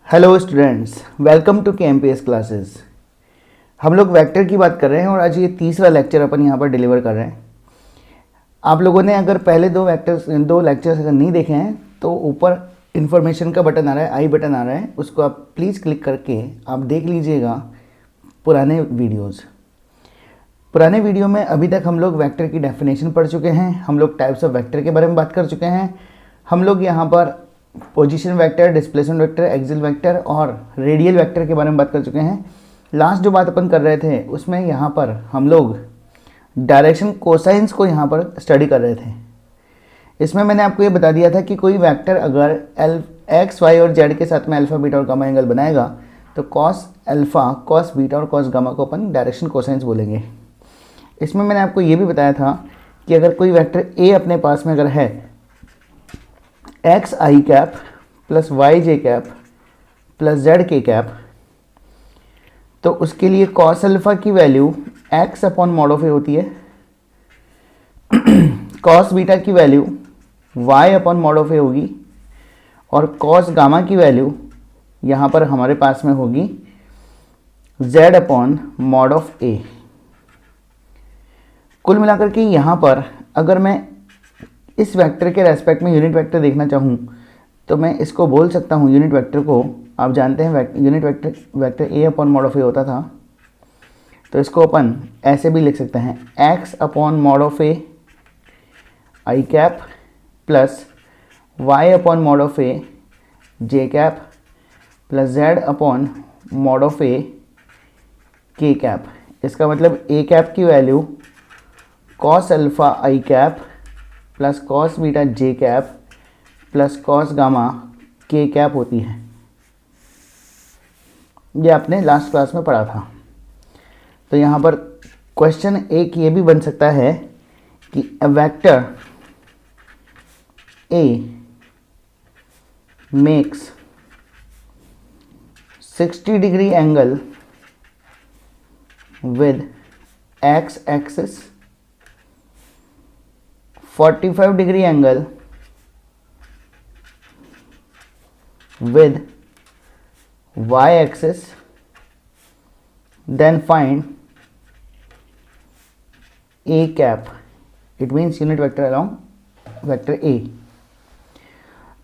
Hello students, welcome to KMPS classes. हम लोग vector की बात कर रहे हैं और आज ये तीसरा लेक्चर अपन यहाँ पर डिलीवर कर रहे हैं। आप लोगों ने अगर पहले दो लेक्चर्स अगर नहीं देखे हैं तो ऊपर इन्फॉर्मेशन का बटन आ रहा है, आई बटन आ रहा है, उसको आप प्लीज़ क्लिक करके आप देख लीजिएगा पुराने वीडियोज़। पुराने वीडियो में अभी तक हम लोग वेक्टर की डेफिनेशन पढ़ चुके हैं, हम लोग टाइप्स ऑफ वेक्टर के बारे में बात कर चुके हैं, हम लोग यहाँ पर position vector, displacement vector, axial vector और रेडियल वेक्टर के बारे में बात कर चुके हैं। लास्ट जो बात अपन कर रहे थे उसमें यहाँ पर हम लोग डायरेक्शन कोसाइंस को यहाँ पर स्टडी कर रहे थे। इसमें मैंने आपको ये बता दिया था कि कोई वेक्टर अगर एक्स वाई और जेड के साथ में अल्फ़ा बीटा और गामा एंगल बनाएगा तो कॉस अल्फ़ा, कॉस बीटा और कॉस गामा को अपन डायरेक्शन कोसाइंस बोलेंगे। इसमें मैंने आपको ये भी बताया था कि अगर कोई वेक्टर ए अपने पास में अगर है x i cap plus y j cap plus z k cap, तो उसके लिए कॉस अल्फ़ा की value x upon mod of a होती है, कॉस बीटा की value y upon mod of a होगी और कॉस गामा की वैल्यू यहाँ पर हमारे पास में होगी जेड अपॉन मॉड ऑफ ए। कुल मिलाकर के यहाँ पर अगर मैं इस वेक्टर के रेस्पेक्ट में यूनिट वेक्टर देखना चाहूँ तो मैं इसको बोल सकता हूँ, यूनिट वेक्टर को आप जानते हैं unit vector a upon mod of a होता था, तो इसको अपन ऐसे भी लिख सकते हैं x upon mod of a i cap plus y upon mod of a j cap plus z upon mod of a k cap. इसका मतलब ए कैप की value cos alpha i cap plus cos beta j cap plus cos gamma k cap होती है। ये आपने last class में पढ़ा था। तो यहाँ पर क्वेश्चन एक ये भी बन सकता है कि a vector A makes 60 degree angle with x axis, 45 degree angle with y axis, then find a cap, it means unit vector along vector A।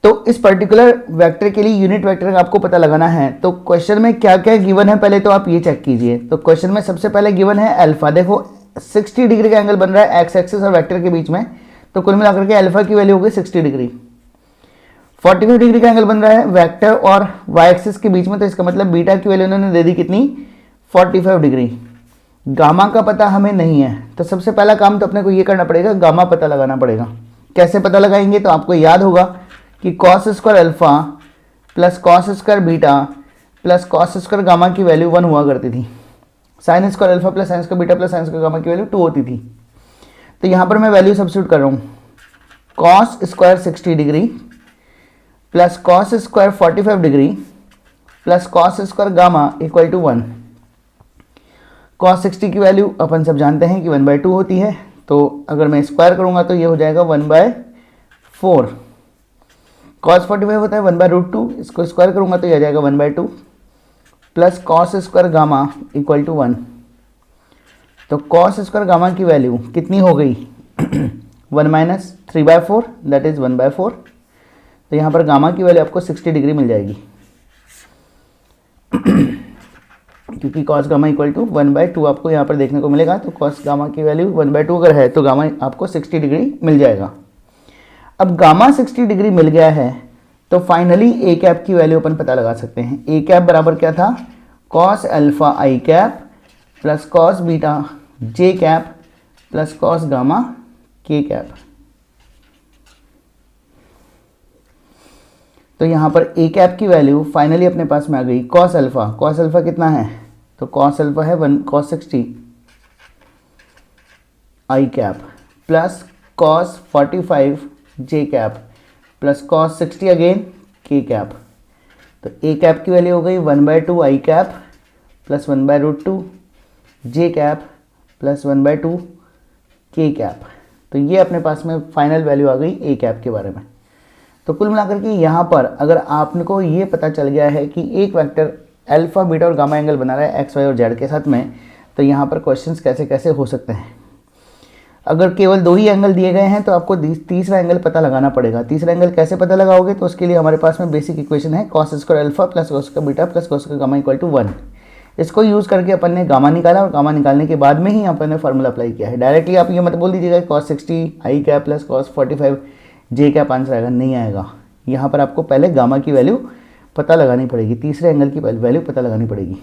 तो इस पर्टिकुलर वेक्टर के लिए यूनिट वेक्टर आपको पता लगाना है तो क्वेश्चन में क्या क्या गिवन है पहले तो आप ये चेक कीजिए। तो क्वेश्चन में सबसे पहले गिवन है अल्फा। देखो 60 डिग्री का एंगल बन रहा है एक्स एक्सिस और वेक्टर के बीच में, तो कुल मिलाकर के अल्फा की वैल्यू होगी 60 डिग्री। 45 डिग्री का एंगल बन रहा है वेक्टर और वाई एक्सिस के बीच में, तो इसका मतलब बीटा की वैल्यू उन्होंने दे दी कितनी, 45 डिग्री। गामा का पता हमें नहीं है तो सबसे पहला काम तो अपने को ये करना पड़ेगा, गामा पता लगाना पड़ेगा। कैसे पता लगाएंगे, तो आपको याद होगा कि cos square alpha plus cos square beta plus cos square gamma की वैल्यू 1 हुआ करती थी। Sine square alpha plus sine square beta plus sine square gamma की वैल्यू 2 होती थी। तो यहाँ पर मैं वैल्यू सब्स्टिट्यूट कर रहा हूँ, cos square 60 degree plus cos square 45 degree plus cos square gamma equal to 1। Cos 60 की वैल्यू अपन सब जानते हैं कि 1/2 होती है, तो अगर मैं स्क्वायर करूँगा तो ये हो जाएगा 1/4। कॉस 45 होता है 1/√2, इसको स्क्वायर करूँगा तो ये आ जाएगा 1/2 plus cos square gamma equal to 1। तो कॉस स्क्वायर गामा की वैल्यू कितनी हो गई 1 माइनस 3/4 दैट इज 1/4। तो यहाँ पर गामा की वैल्यू आपको 60 डिग्री मिल जाएगी क्योंकि कॉस गामा इक्वल टू 1/2 आपको यहाँ पर देखने को मिलेगा। तो कॉस गामा की वैल्यू 1/2 अगर है तो गामा आपको 60 डिग्री मिल जाएगा। अब गामा 60 डिग्री मिल गया है तो फाइनली ए कैप की वैल्यू अपन पता लगा सकते हैं। ए कैप बराबर क्या था, कॉस अल्फा आई cap plus cos beta j cap plus cos gamma k cap. तो यहाँ पर ए कैप की वैल्यू फाइनली अपने पास में आ गई। कॉस अल्फा कितना है, तो कॉस अल्फा है 1 कॉस 60 आई कैप प्लस कॉस 45 जे कैप प्लस कॉस 60 अगेन के कैप। तो ए कैप की वैल्यू हो गई 1/2 आई कैप प्लस 1/√2 जे कैप प्लस 1/2 के कैप। तो ये अपने पास में फाइनल वैल्यू आ गई ए कैप के बारे में। तो कुल मिलाकर के यहाँ पर अगर आपको ये पता चल गया है कि एक वेक्टर अल्फा बीटा और गामा एंगल बना रहा है एक्स वाई और जेड के साथ में, तो यहाँ पर क्वेश्चंस कैसे कैसे हो सकते हैं। अगर केवल दो ही एंगल दिए गए हैं तो आपको तीसरा एंगल पता लगाना पड़ेगा। तीसरा एंगल कैसे पता लगाओगे, तो उसके लिए हमारे पास में बेसिक इक्वेशन है cos square alpha plus cos square beta plus cos square gamma equal to 1। इसको यूज़ करके अपन ने गामा निकाला और गामा निकालने के बाद में ही अपन ने फार्मूला अप्लाई किया है। डायरेक्टली आप ये मत बोल दीजिएगा कॉस 60 आई कैप प्लस कॉस 45 जे कैप आंसर आएगा, नहीं आएगा। यहाँ पर आपको पहले गामा की वैल्यू पता लगानी पड़ेगी, तीसरे एंगल की वैल्यू पता लगानी पड़ेगी।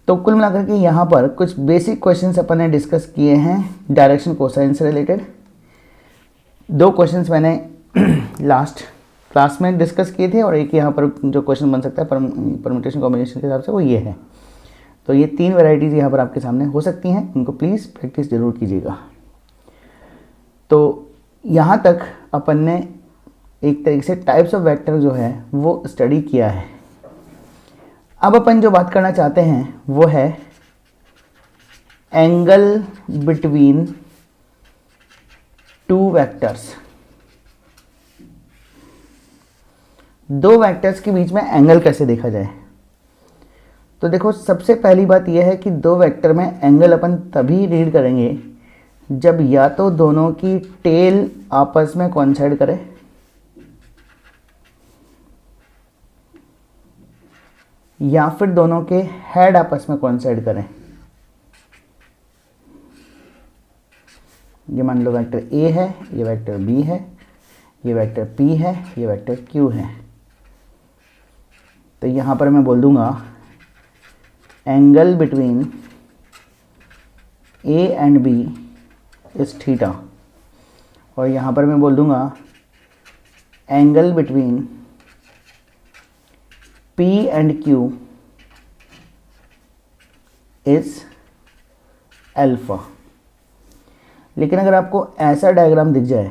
तो कुल मिलाकर के यहाँ पर कुछ बेसिक क्वेश्चंस अपन ने डिस्कस किए हैं डायरेक्शन कोसाइन से रिलेटेड। दो क्वेश्चंस मैंने लास्ट क्लास में डिस्कस किए थे और एक यहाँ पर जो क्वेश्चन बन सकता है परम्यूटेशन कॉम्बिनेशन के हिसाब से वो ये है। तो ये तीन वैरायटीज़ यहाँ पर आपके सामने हो सकती हैं, इनको प्लीज़ प्रैक्टिस जरूर कीजिएगा। तो यहाँ तक अपन ने एक तरीके से टाइप्स ऑफ वेक्टर जो है वो स्टडी किया है। अब अपन जो बात करना चाहते हैं वो है एंगल बिटवीन टू वेक्टर्स। दो वेक्टर्स के बीच में एंगल कैसे देखा जाए। तो देखो, सबसे पहली बात यह है कि दो वेक्टर में एंगल अपन तभी रीड करेंगे जब या तो दोनों की टेल आपस में कोइंसाइड करे या फिर दोनों के हेड आपस में कोइंसाइड करें। ये मान लो वेक्टर ए है, ये वेक्टर बी है, ये वेक्टर पी है, ये वेक्टर क्यू है। तो यहाँ पर मैं बोल दूंगा angle between A and B is theta, और यहाँ पर मैं बोल दूंगा angle between P and Q is alpha. लेकिन अगर आपको ऐसा डायग्राम दिख जाए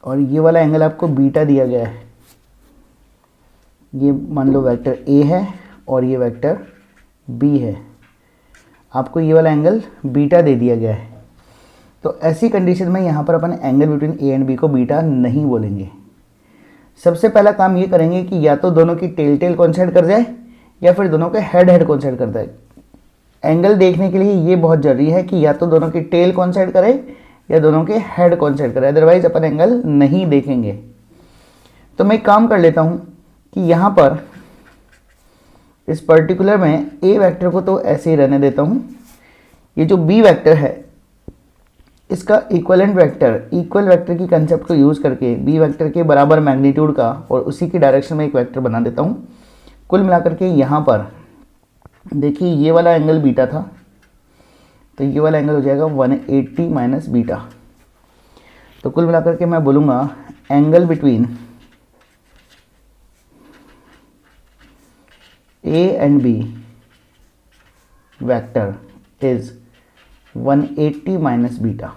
और ये वाला एंगल आपको बीटा दिया गया है, ये मान लो वेक्टर A है और ये वेक्टर B है, आपको ये वाला एंगल बीटा दे दिया गया है, तो ऐसी कंडीशन में यहाँ पर अपन angle between A and b को बीटा नहीं बोलेंगे। सबसे पहला काम ये करेंगे कि या तो दोनों की टेल टेल कोइंसाइड कर जाए या फिर दोनों के हेड हेड कोइंसाइड कर जाए। एंगल देखने के लिए ये बहुत जरूरी है कि या तो दोनों की टेल कोइंसाइड करे या दोनों के हेड कोइंसाइड करे, अदरवाइज अपन एंगल नहीं देखेंगे। तो मैं एक काम कर लेता हूँ कि यहाँ पर इस पर्टिकुलर में ए वेक्टर को तो ऐसे ही रहने देता हूँ। ये जो बी वेक्टर है इसका इक्वलेंट वेक्टर, इक्वल वेक्टर की कंसेप्ट को यूज़ करके बी वेक्टर के बराबर मैग्नीट्यूड का और उसी की डायरेक्शन में एक वेक्टर बना देता हूँ। कुल मिलाकर के यहाँ पर देखिए ये वाला एंगल बीटा था, तो ये वाला एंगल हो जाएगा 180 माइनस बीटा। तो कुल मिलाकर के मैं बोलूँगा angle between A and B vector is 180 minus beta.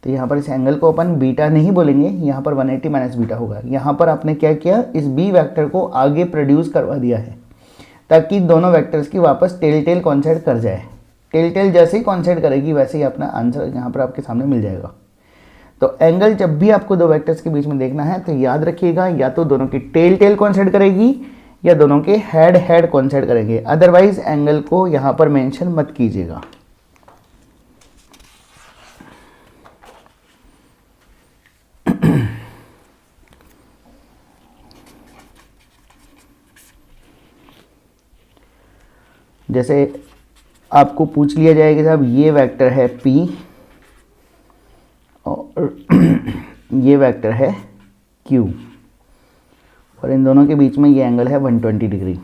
तो यहाँ पर इस एंगल को अपन बीटा नहीं बोलेंगे, यहाँ पर 180 माइनस बीटा होगा। यहाँ पर आपने क्या किया, इस बी वेक्टर को आगे प्रोड्यूस करवा दिया है ताकि दोनों वेक्टर्स की वापस टेल टेल कॉन्साइड कर जाए। टेल टेल जैसे ही कॉन्साइड करेगी वैसे ही अपना आंसर यहाँ पर आपके सामने मिल जाएगा। तो एंगल जब भी आपको दो वेक्टर्स के बीच में देखना है तो याद रखिएगा या तो दोनों की टेल टेल कॉन्साइड करेगी या दोनों के हेड हेड कॉन्साइड करेंगे, अदरवाइज एंगल को यहाँ पर मेंशन मत कीजिएगा। जैसे आपको पूछ लिया जाएगा कि साहब ये वेक्टर है P और ये वेक्टर है Q और इन दोनों के बीच में ये एंगल है 120 डिग्री,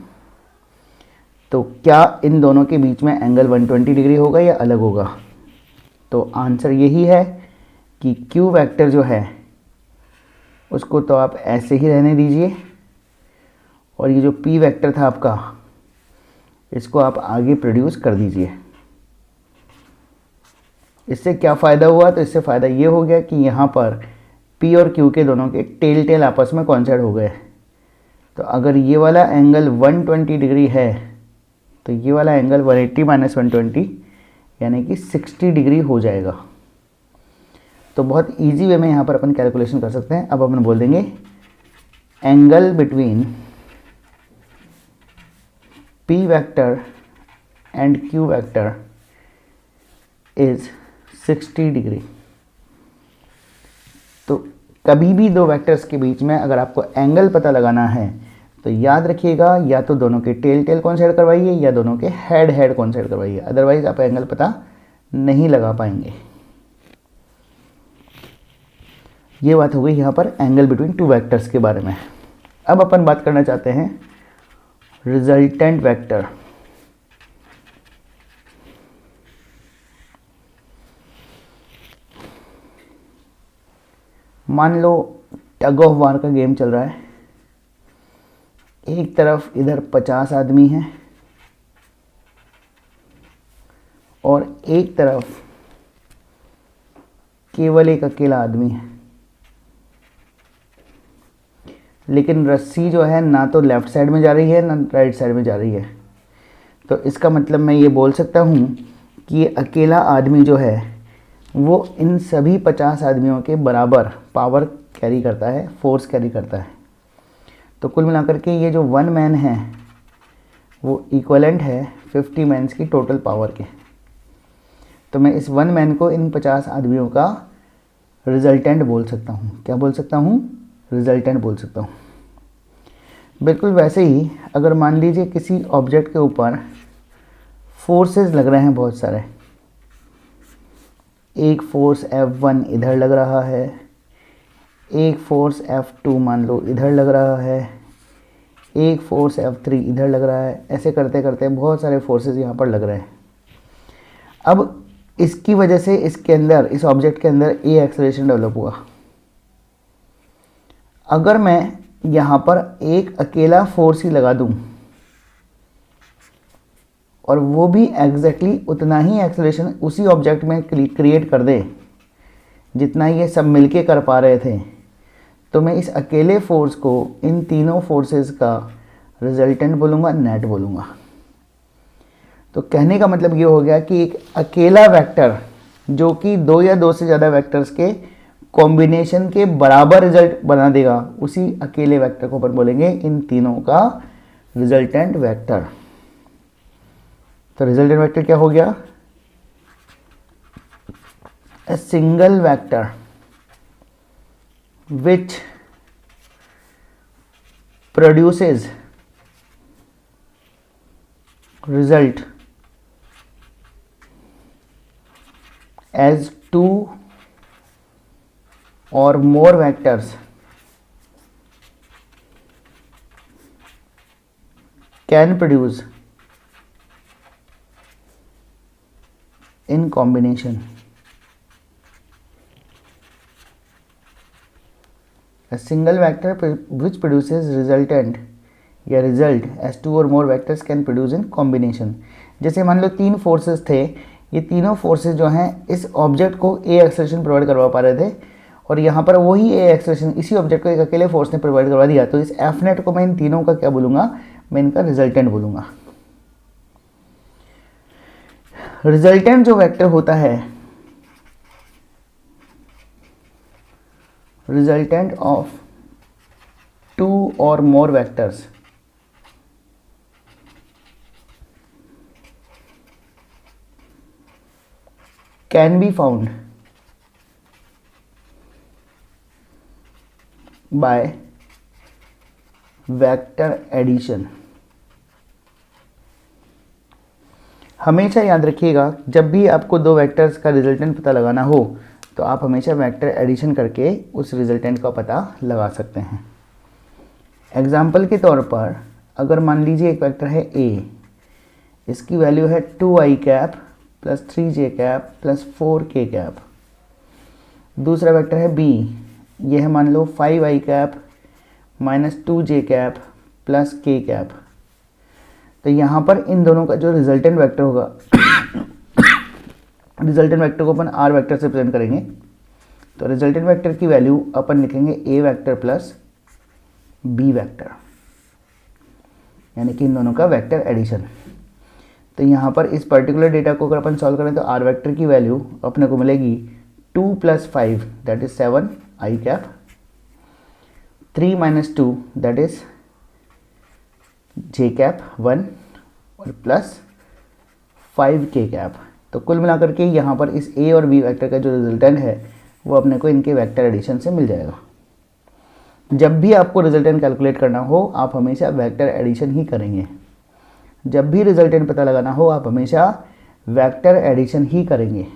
तो क्या इन दोनों के बीच में एंगल 120 डिग्री होगा या अलग होगा? तो आंसर यही है कि Q वेक्टर जो है उसको तो आप ऐसे ही रहने दीजिए और ये जो P वेक्टर था आपका इसको आप आगे प्रोड्यूस कर दीजिए। इससे क्या फ़ायदा हुआ? तो इससे फ़ायदा ये हो गया कि यहाँ पर P और Q के दोनों के टेल टेल आपस में कॉन्साइड हो गए। तो अगर ये वाला एंगल 120 डिग्री है तो ये वाला एंगल 180 माइनस 120 यानी कि 60 डिग्री हो जाएगा। तो बहुत इजी वे में यहाँ पर अपन कैलकुलेशन कर सकते हैं। अब अपन बोल देंगे angle between P vector and Q vector is 60 degree. तो कभी भी दो वेक्टर्स के बीच में अगर आपको एंगल पता लगाना है तो याद रखिएगा या तो दोनों के टेल टेल कॉन्साइड करवाइए या दोनों के हेड हेड कॉन्साइड करवाइए, अदरवाइज आप एंगल पता नहीं लगा पाएंगे। ये बात हो गई यहाँ पर एंगल बिटवीन टू वेक्टर्स के बारे में। अब अपन बात करना चाहते हैं रिजल्टेंट वेक्टर। मान लो टग ऑफ वार का गेम चल रहा है, एक तरफ इधर 50 आदमी हैं और एक तरफ केवल एक अकेला आदमी है, लेकिन रस्सी जो है ना तो लेफ़्ट साइड में जा रही है ना राइट साइड में जा रही है। तो इसका मतलब मैं ये बोल सकता हूँ कि ये अकेला आदमी जो है वो इन सभी 50 आदमियों के बराबर पावर कैरी करता है, फोर्स कैरी करता है। तो कुल मिलाकर के ये जो 1 मैन है वो इक्वलेंट है 50 मैन्स की टोटल पावर के। तो मैं इस 1 मैन को इन 50 आदमियों का रिजल्टेंट बोल सकता हूँ। क्या बोल सकता हूँ? रिजल्टेंट बोल सकता हूँ। बिल्कुल वैसे ही अगर मान लीजिए किसी ऑब्जेक्ट के ऊपर फोर्सेस लग रहे हैं बहुत सारे, एक फोर्स F1 इधर लग रहा है, एक फोर्स F2 मान लो इधर लग रहा है, एक फोर्स F3 इधर लग रहा है, ऐसे करते करते बहुत सारे फोर्सेस यहाँ पर लग रहे हैं। अब इसकी वजह से इसके अंदर, इस ऑब्जेक्ट के अंदर ए एक्सेलरेशन डेवलप हुआ। अगर मैं यहाँ पर एक अकेला फोर्स ही लगा दूँ और वो भी एग्जैक्टली उतना ही एक्सेलरेशन उसी ऑब्जेक्ट में क्रिएट कर दे जितना ये सब मिलके कर पा रहे थे, तो मैं इस अकेले फोर्स को इन तीनों फोर्सेस का रिजल्टेंट बोलूँगा, नेट बोलूँगा। तो कहने का मतलब ये हो गया कि एक अकेला वेक्टर जो कि दो या दो से ज़्यादा वेक्टर्स के कॉम्बिनेशन के बराबर रिजल्ट बना देगा, उसी अकेले वेक्टर को अपन बोलेंगे इन तीनों का रिजल्टेंट वेक्टर। तो रिजल्टेंट वेक्टर क्या हो गया? A single vector which produces result as two or more vectors can produce in combination. A single vector which produces resultant या result as two or more vectors can produce in combination। जैसे मान लो तीन forces थे, ये तीनों forces जो हैं इस ऑब्जेक्ट को ए एक्सेलरेशन प्रोवाइड करवा पा रहे थे और यहाँ पर वही ए एक्सेलरेशन इसी ऑब्जेक्ट को एक अकेले फोर्स ने प्रोवाइड करवा दिया। तो इस एफ नेट को मैं इन तीनों का क्या बोलूँगा? मैं इनका रिजल्टेंट बोलूँगा। रिजल्टेंट जो वेक्टर होता है, resultant of two or more vectors can be found by vector addition. हमेशा याद रखिएगा जब भी आपको दो वेक्टर्स का रिजल्टेंट पता लगाना हो तो आप हमेशा वेक्टर एडिशन करके उस रिजल्टेंट का पता लगा सकते हैं। एग्जाम्पल के तौर पर अगर मान लीजिए एक वेक्टर है a, इसकी वैल्यू है 2i cap plus 3j cap plus 4k cap. दूसरा वेक्टर है b, यह है मान लो 5i cap minus 2j cap plus k cap. तो यहाँ पर इन दोनों का जो रिजल्टेंट वेक्टर होगा रिजल्टेंट वेक्टर को अपन r वेक्टर से प्रेजेंट करेंगे। तो रिजल्टेंट वेक्टर की वैल्यू अपन लिखेंगे a vector plus b vector, यानी कि इन दोनों का वेक्टर एडिशन। तो यहाँ पर इस पर्टिकुलर डेटा को अगर अपन सॉल्व करें तो आर वेक्टर की वैल्यू अपने को मिलेगी 2 + 5 that is 7 I cap, 3 - 2 that is J cap 1 और प्लस 5 के कैप। तो कुल मिलाकर के यहाँ पर इस ए और बी वेक्टर का जो रिजल्टेंट है वो अपने को इनके वेक्टर एडिशन से मिल जाएगा। जब भी आपको रिजल्टेंट कैलकुलेट करना हो आप हमेशा वेक्टर एडिशन ही करेंगे। जब भी रिजल्टेंट पता लगाना हो आप हमेशा वेक्टर एडिशन ही करेंगे।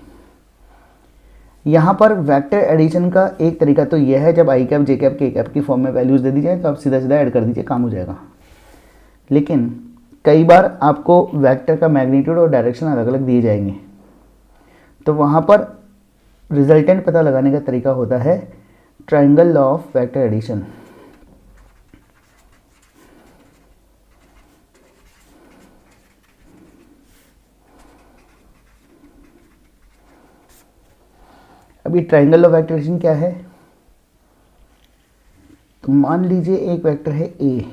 यहाँ पर वेक्टर एडिशन का एक तरीका तो यह है, जब आई कैप जे कैप के कैप की फॉर्म में वैल्यूज़ दे दी जाए तो आप सीधा सीधा ऐड कर दीजिए, काम हो जाएगा। लेकिन कई बार आपको वेक्टर का मैग्नीट्यूड और डायरेक्शन अलग अलग दिए जाएंगे, तो वहाँ पर रिजल्टेंट पता लगाने का तरीका होता है triangle law of vector addition. अभी ट्रायंगल ऑफ वेक्टर एडिशन क्या है, तो मान लीजिए एक वेक्टर है ए,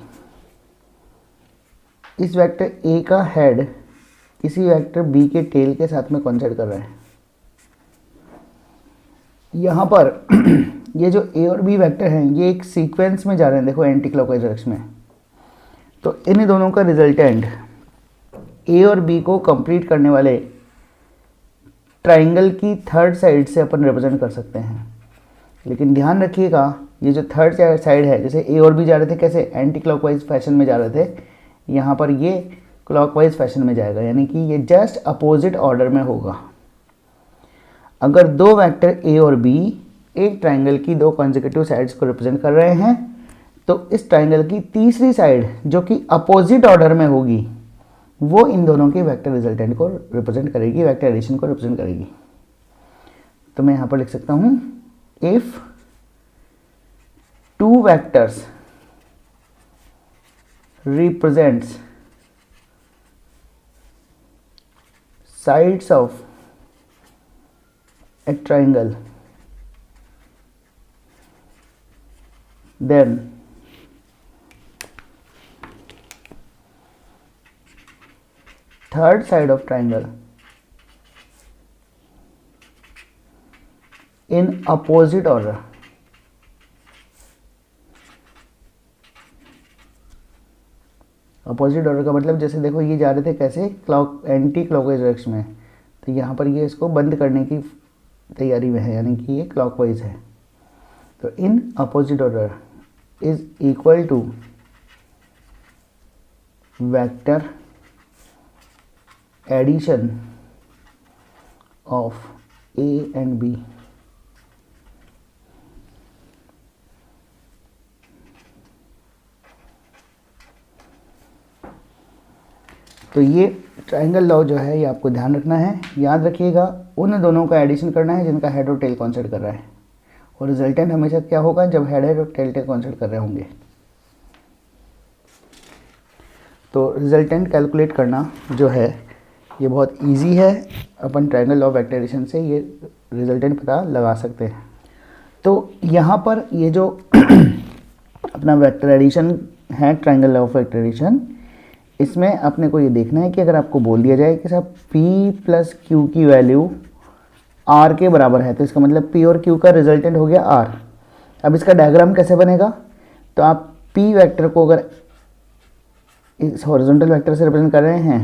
इस वेक्टर ए का हेड किसी वेक्टर बी के टेल के साथ में कोइंसाइड कर रहा है। यहाँ पर ये जो ए और बी वेक्टर हैं ये एक सीक्वेंस में जा रहे हैं, देखो एंटी क्लॉकवाइज डायरेक्शन में। तो इन दोनों का रिजल्टेंट ए और बी को कंप्लीट करने वाले ट्राइंगल की थर्ड साइड से अपन रिप्रेजेंट कर सकते हैं। लेकिन ध्यान रखिएगा ये जो थर्ड साइड है, जैसे ए और बी जा रहे थे कैसे एंटी क्लॉकवाइज फैशन में जा रहे थे, यहाँ पर ये क्लॉकवाइज फैशन में जाएगा, यानी कि ये जस्ट अपोजिट ऑर्डर में होगा। अगर दो वेक्टर ए और बी एक ट्राइंगल की दो कॉन्जिक्यूटिव साइड्स को रिप्रेजेंट कर रहे हैं, तो इस ट्राइंगल की तीसरी साइड जो कि अपोजिट ऑर्डर में होगी वो इन दोनों के वेक्टर रिजल्टेंट को रिप्रेजेंट करेगी, वेक्टर एडिशन को रिप्रेजेंट करेगी। तो मैं यहाँ पर लिख सकता हूँ if two vectors represents sides of a triangle, then third side of triangle in opposite order opposite order का मतलब जैसे देखो ये जा रहे थे कैसे एंटी क्लॉकवाइज डायरेक्शन में, तो यहाँ पर ये इसको बंद करने की तैयारी में है, यानी कि ये क्लॉकवाइज है। तो in opposite order is equal to vector addition of A and B. तो ये ट्रायंगल लॉ जो है ये आपको ध्यान रखना है, याद रखिएगा उन दोनों का एडिशन करना है जिनका हेड और टेल कॉन्साइड कर रहा है, और रिजल्टेंट हमेशा क्या होगा जब हेड और टेल कॉन्साइड कर रहे होंगे। तो रिजल्टेंट कैलकुलेट करना जो है ये बहुत इजी है, अपन triangle law of vector addition से ये रिजल्टेंट पता लगा सकते हैं। तो यहाँ पर ये जो अपना वेक्टर एडिशन है triangle law of vector addition, इसमें अपने को ये देखना है कि अगर आपको बोल दिया जाए कि साहब P + Q की वैल्यू R के बराबर है, तो इसका मतलब P और Q का रिजल्टेंट हो गया R। अब इसका डायग्राम कैसे बनेगा, तो आप P वेक्टर को अगर इस हॉरिजॉन्टल वेक्टर से रिप्रेजेंट कर रहे हैं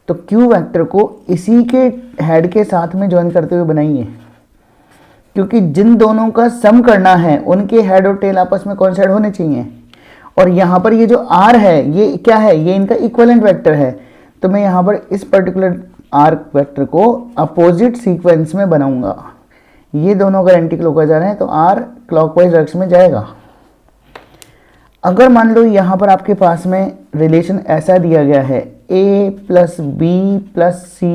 तो Q वेक्टर को इसी के हेड के साथ में ज्वाइन करते हुए बनाइए, क्योंकि जिन दोनों का सम करना है उनके हेड और टेल आपस में कोइंसाइड होने चाहिए। और यहाँ पर ये जो R है ये क्या है, ये इनका इक्विवेलेंट वेक्टर है। तो मैं यहाँ पर इस पर्टिकुलर R वेक्टर को अपोजिट सीक्वेंस में बनाऊंगा। ये दोनों अगर एंटी क्लॉकवाइज जा रहे हैं तो R क्लॉकवाइज डायरेक्शन में जाएगा। अगर मान लो यहाँ पर आपके पास में रिलेशन ऐसा दिया गया है A + B + C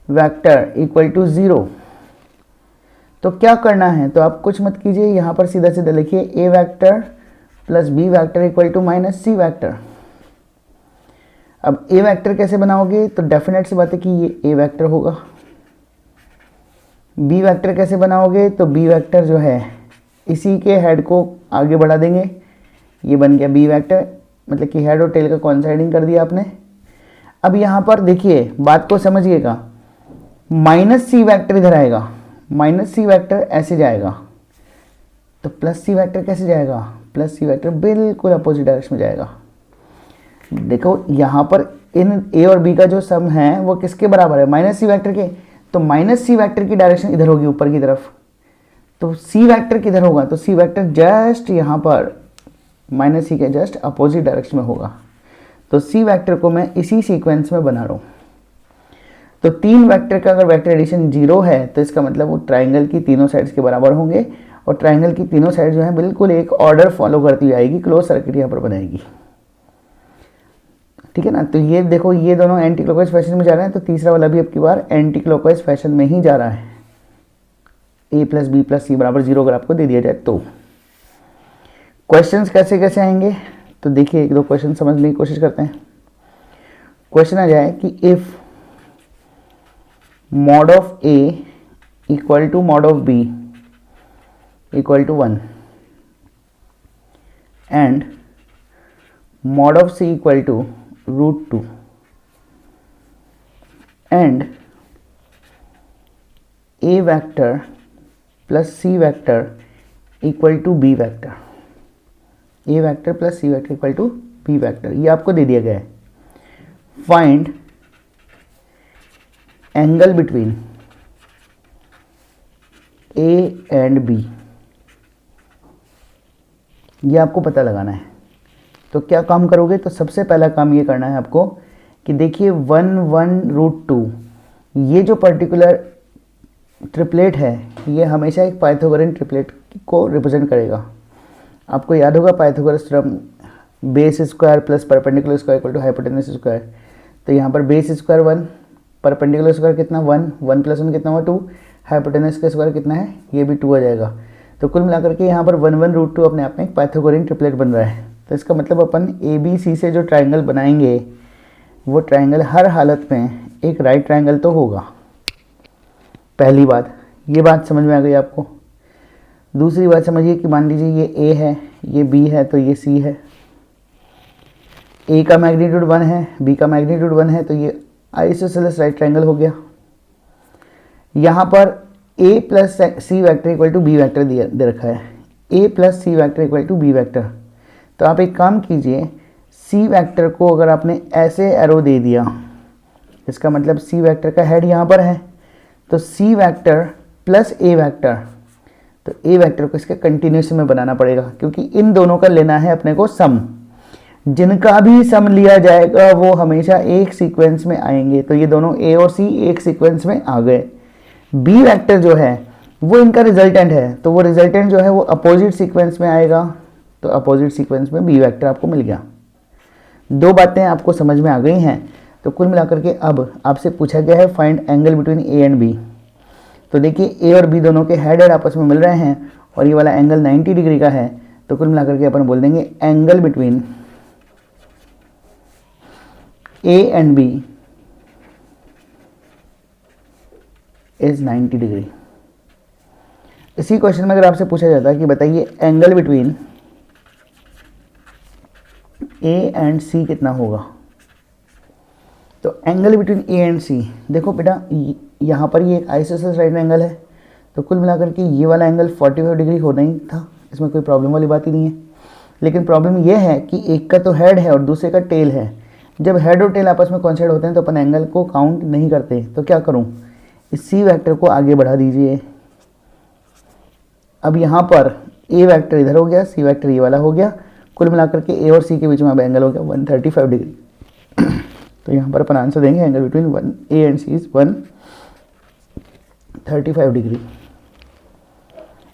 vector equal to 0, तो क्या करना है, तो आप कुछ मत कीजिए, यहाँ पर सीधा सीधा लिखिए A vector + B vector equal to -C vector. अब A वेक्टर कैसे बनाओगे, तो डेफिनेट सी बात है कि ये A वेक्टर होगा। B वेक्टर कैसे बनाओगे, तो B वेक्टर जो है इसी के हेड को आगे बढ़ा देंगे, ये बन गया B वेक्टर, मतलब कि हेड और टेल का कोइंसाइडिंग कर दिया आपने। अब यहाँ पर देखिए बात को समझिएगा, माइनस सी वैक्टर इधर आएगा, माइनस सी वैक्टर ऐसे जाएगा, तो प्लस सी वैक्टर कैसे जाएगा, प्लस सी वैक्टर बिल्कुल अपोजिट डायरेक्शन में जाएगा। देखो यहाँ पर इन ए और बी का जो सम है वो किसके बराबर है, माइनस सी वैक्टर के, तो माइनस सी वैक्टर की डायरेक्शन इधर होगी ऊपर की तरफ, तो सी वैक्टर किधर होगा, तो सी वैक्टर जस्ट यहाँ पर माइनस सी के जस्ट अपोजिट डायरेक्शन में होगा। तो सी वैक्टर को मैं इसी सीक्वेंस में बना रहा हूँ। तो तीन वेक्टर का अगर वेक्टर एडिशन 0 है तो इसका मतलब वो ट्राइंगल की तीनों साइड्स के बराबर होंगे, और ट्राइंगल की तीनों साइड जो है बिल्कुल एक ऑर्डर फॉलो करती हुई आएगी, क्लोज सर्किट यहाँ पर बनाएगी। ठीक है ना। तो ये देखो ये दोनों एंटी क्लॉकवाइज फैशन में जा रहे हैं, तो तीसरा वाला भी अब की बार एंटी क्लॉकवाइज फैशन में ही जा रहा है। a plus b plus c बराबर 0 अगर आपको दे दिया जाए तो क्वेश्चंस कैसे कैसे आएंगे, तो देखिए एक दो क्वेश्चन समझने की कोशिश करते हैं। क्वेश्चन आ जाए कि if mod of a equal to mod of b equal to 1 and mod of c equal to root 2 and a vector plus c vector equal to b vector, a vector plus c vector equal to b vector, ये आपको दे दिया गया है। Find angle between A and B, ये आपको पता लगाना है। तो क्या काम करोगे, तो सबसे पहला काम ये करना है आपको कि देखिए 1 1 रूट 2 ये जो पर्टिकुलर ट्रिपलेट है ये हमेशा एक पाइथागोरन ट्रिपलेट को रिप्रेजेंट करेगा। आपको याद होगा Pythagoras theorem, base square plus perpendicular square equal to hypotenuse square. तो यहाँ पर बेस स्क्वायर 1, परपेंडिकुलर स्क्वायर कितना 1, 1 प्लस 1 कितना हुआ 2, हाइपोटेनस का स्क्वायर कितना है, ये भी 2 आ जाएगा। तो कुल मिलाकर के यहाँ पर 1 1 रूट 2 अपने आप में एक पाइथागोरन ट्रिपलेट बन रहा है। तो इसका मतलब अपन ए बी सी से जो ट्राइंगल बनाएंगे वो ट्राइंगल हर हालत में एक राइट ट्राइंगल तो होगा। पहली बात, ये बात समझ में आ गई आपको। दूसरी बात समझिए कि मान लीजिए ये ए है, ये बी है, तो ये सी है। ए का मैग्नीट्यूड 1 है, बी का मैग्नीट्यूड 1 है, तो ये आइसोसेलेस राइट ट्राइंगल हो गया। यहाँ पर a plus c vector equal to b vector दे रखा है, a plus c vector equal to b vector. तो आप एक काम कीजिए, सी वैक्टर को अगर आपने ऐसे एरो दे दिया, इसका मतलब सी वैक्टर का हेड यहाँ पर है, तो सी वैक्टर प्लस ए वैक्टर, तो ए वैक्टर को इसके कंटिन्यूस में बनाना पड़ेगा, क्योंकि इन दोनों का लेना है अपने को सम। जिनका भी सम लिया जाएगा वो हमेशा एक सीक्वेंस में आएंगे। तो ये दोनों ए और सी एक सीक्वेंस में आ गए। बी वेक्टर जो है वो इनका रिजल्टेंट है, तो वो रिजल्टेंट जो है वो अपोजिट सीक्वेंस में आएगा, तो अपोजिट सीक्वेंस में बी वेक्टर आपको मिल गया। दो बातें आपको समझ में आ गई हैं। तो कुल मिलाकर के अब आपसे पूछा गया है find angle between A and B. तो देखिए ए और बी दोनों के हेड आपस में मिल रहे हैं और ये वाला एंगल 90 डिग्री का है। तो कुल मिलाकर के अपन बोल देंगे angle between A and B is 90 degree. इसी क्वेश्चन में अगर आपसे पूछा जाता है कि बताइए angle between A and C कितना होगा, तो angle between A and C, देखो बेटा यहाँ पर ये एक आइसोसेलेस राइट एंगल है, तो कुल मिलाकर के ये वाला एंगल 45 डिग्री होना ही था, इसमें कोई प्रॉब्लम वाली बात ही नहीं है। लेकिन प्रॉब्लम ये है कि एक का तो हेड है और दूसरे का टेल है। जब हेड और टेल आपस में कॉन्साइड होते हैं तो अपन एंगल को काउंट नहीं करते। तो क्या करूं, इस सी वेक्टर को आगे बढ़ा दीजिए। अब यहाँ पर ए वेक्टर इधर हो गया, सी वेक्टर ये वाला हो गया। कुल मिलाकर के ए और सी के बीच में अब एंगल हो गया 135 डिग्री। तो यहाँ पर अपन आंसर देंगे angle between A and C is 135 degree.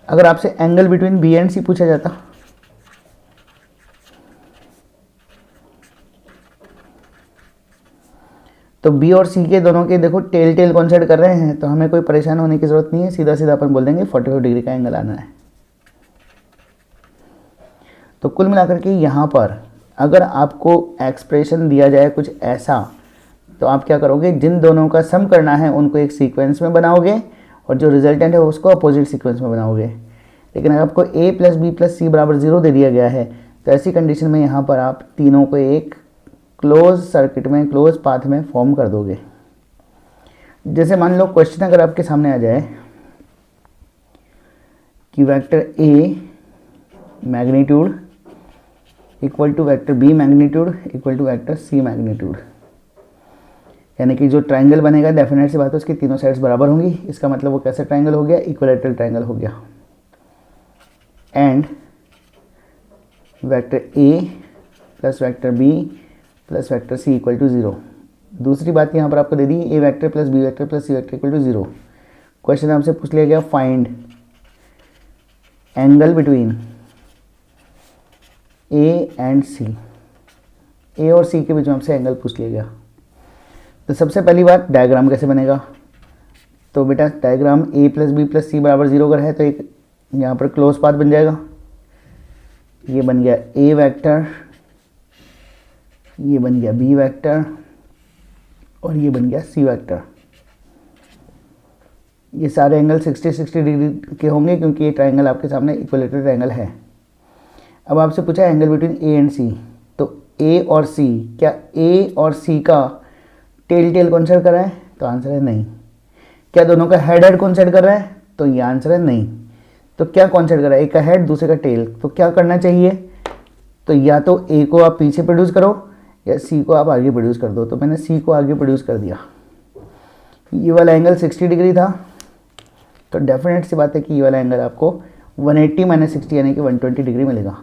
अगर आपसे angle between B and C पूछा जाता, तो बी और सी के दोनों के देखो टेल टेल कॉन्साइड कर रहे हैं, तो हमें कोई परेशान होने की जरूरत नहीं है, सीधा सीधा अपन बोल देंगे 45 डिग्री का एंगल आना है। तो कुल मिलाकर के यहाँ पर अगर आपको एक्सप्रेशन दिया जाए कुछ ऐसा, तो आप क्या करोगे, जिन दोनों का सम करना है उनको एक सीक्वेंस में बनाओगे और जो रिजल्टेंट है उसको अपोजिट सीक्वेंस में बनाओगे। लेकिन अगर आपको a plus b plus c बराबर 0 दे दिया गया है, तो ऐसी कंडीशन में यहाँ पर आप तीनों को एक क्लोज सर्किट में, क्लोज पाथ में फॉर्म कर दोगे। जैसे मान लो क्वेश्चन अगर आपके सामने आ जाए कि vector A magnitude equal to vector B magnitude equal to vector C magnitude, यानी कि जो ट्राइंगल बनेगा डेफिनेट सी बात है उसकी तीनों साइड्स बराबर होंगी। इसका मतलब वो कैसा ट्राइंगल हो गया, इक्विलैटरल ट्राइंगल हो गया। And vector A plus vector B plus vector C equal to 0। दूसरी बात यहाँ पर आपको दे दी, A vector plus B vector plus C vector equal to 0। Question आपसे पूछ लिया गया find angle between A and C, A और सी के बीच में आपसे एंगल पूछ लिया गया। तो सबसे पहली बात डायग्राम कैसे बनेगा, तो बेटा diagram a plus b plus c बराबर 0 अगर है तो एक यहाँ पर क्लोज पाथ बन जाएगा। ये बन गया ए वेक्टर, ये बन गया बी वेक्टर और ये बन गया सी वेक्टर। ये सारे एंगल 60-60 डिग्री के होंगे क्योंकि ये ट्राइंगल आपके सामने इक्विलैटरल ट्राइंगल है। अब आपसे पूछा है एंगल बिटवीन ए एंड सी, तो ए और सी, क्या ए और सी का टेल टेल कॉन्सेप्ट कर रहा है, तो आंसर है नहीं। क्या दोनों का हेड हेड कॉन्सेप्ट कर रहा है, तो ये आंसर है नहीं। तो क्या कॉन्सेप्ट कर रहा है, एक का हेड दूसरे का टेल, तो क्या करना चाहिए, तो या तो ए को आप पीछे प्रोड्यूस करो या सी को आप आगे प्रोड्यूस कर दो। तो मैंने सी को आगे प्रोड्यूस कर दिया। ये वाला एंगल 60 डिग्री था, तो डेफिनेट सी बात है कि ये वाला एंगल आपको 180 माइनस 60 यानी कि 120 डिग्री मिलेगा।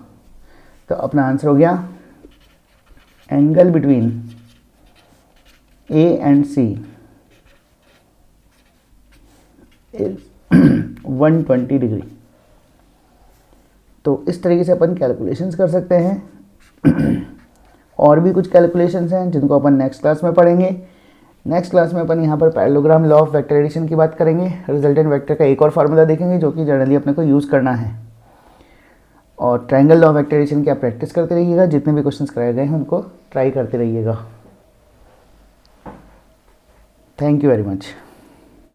तो अपना आंसर हो गया angle between A and C is 120 degree. तो इस तरीके से अपन कैलकुलेशंस कर सकते हैं। और भी कुछ कैलकुलेशंस हैं जिनको अपन नेक्स्ट क्लास में पढ़ेंगे। नेक्स्ट क्लास में अपन यहाँ पर parallelogram law of vector addition की बात करेंगे। रिजल्टेंट वेक्टर का एक और फार्मूला देखेंगे जो कि जनरली अपने को यूज़ करना है। और triangle law of vector addition की आप प्रैक्टिस करते रहिएगा, जितने भी क्वेश्चंस कराए गए हैं उनको ट्राई करते रहिएगा। Thank you very much.